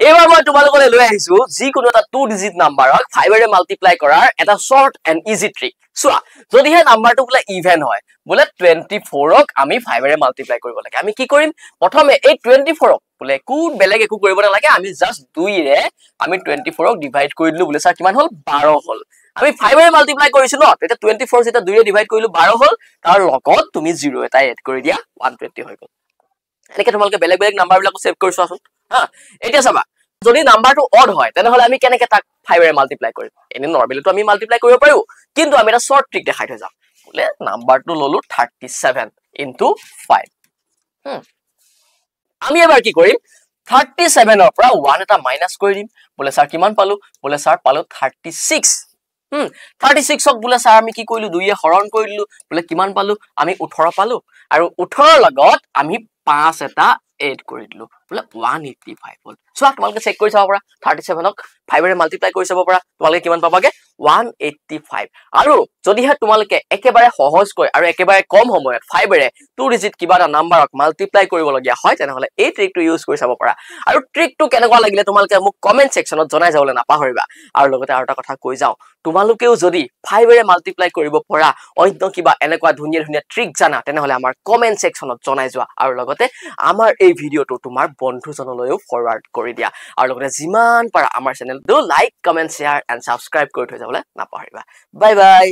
এবাৰ মই তোমালোকলৈ লৈ আহিছো যিকোনো এটা 2 ডিজিট নাম্বাৰক 5 এৰে মাল্টিপ্লাই কৰাৰ এটা শৰ্ট এণ্ড ইজি ট্ৰিক চোৱা যদিহে নাম্বাৰটো বোলে ইভেন হয় বোলে 24ক আমি 5 এৰে মাল্টিপ্লাই কৰিব লাগে আমি কি কৰিম প্ৰথমে এই 24ক বোলে বেলেগ একো কৰিব নালাগে আমি জাস্ট 2 ৰে আমি 24ক ডিভাইড কৰি দিলো বোলে স্যাৰ কিমান হল 12 হল আমি 5 এৰে মাল্টিপ্লাই কৰিছো ন তেতিয়া 24 যেটা 2 ৰে ডিভাইড কৰিলো 12 হল তাৰ লগত তুমি 0 এটা এড কৰি দিয়া 120 হৈ গল এনেকে তোমালোকে বেলেগ বেলেগ নাম্বাৰ বিলাক সেভ কৰিছো আসুন হা এতিয়া চাবা যদি নাম্বাৰটো অড হয় তেনেহলে আমি কেনেকে তাক 5 এৰে মাল্টিপ্লাই কৰিম এনে নৰমালি তো আমি মাল্টিপ্লাই কৰিব পাৰো কিন্তু আমি এটা শৰ্ট ট্ৰিক দেখাই থৈ যাম বলে নাম্বাৰটো ললো 37 * 5 আমি এবাৰ কি কৰিম 37 ৰ পৰা 1 এটা মাইনাস কৰি দিম বলে স্যার কিমান পালো বলে স্যার পালো 36 36ক বলে স্যার আমি কি কইলো 2 এ হৰণ কৰি দিলো বলে কিমান পালো আমি 18 পালো আৰু 18 লগত আমি 5 এটা এড কৰি দিলো বলে 185 হল সো তোমালোকে চেক কৰি চাব পাৰা 37ক 5 এৰে মাল্টিপ্লাই কৰি চাব পাৰা তোমালোকে কিমান পাবাগে 185 আৰু যদিহে তোমালোকে একেবাৰে সহজ কৈ আৰু একেবাৰে কম সময়ত 5 এৰে 2 ডিজিট কিবা এটা নাম্বাৰক মাল্টিপ্লাই কৰিব লগিয়া হয় তেনেহলে এই ট্ৰিকটো ইউজ কৰি চাব পাৰা আৰু ট্ৰিকটো কেনেকুৱা লাগিলে তোমালোকে মোক কমেন্ট সেকশনত জনাই যাবলৈ নাপাহৰিবা আৰু লগতে আৰু এটা কথা কৈ যাও তোমালোকেও যদি 5 এৰে মাল্টিপ্লাই কৰিব পৰা অন্য কিবা এনেকুৱা ধুনীয়া ধুনীয়া ট্ৰিক জানা তেনেহলে আমাৰ কমেন্ট সেকশনত জনাই যোৱা আৰু লগতে আমাৰ এই ভিডিওটো তোমাৰ বন্ধুজনলৈও ফৰৱাৰ্ড কৰি দিয়া আৰু লগতে যিমান পাৰা আমাৰ চেনেলটো like comment share and subscribe কৰি থৈ যাবলৈ নাপাহৰিবা বাই বাই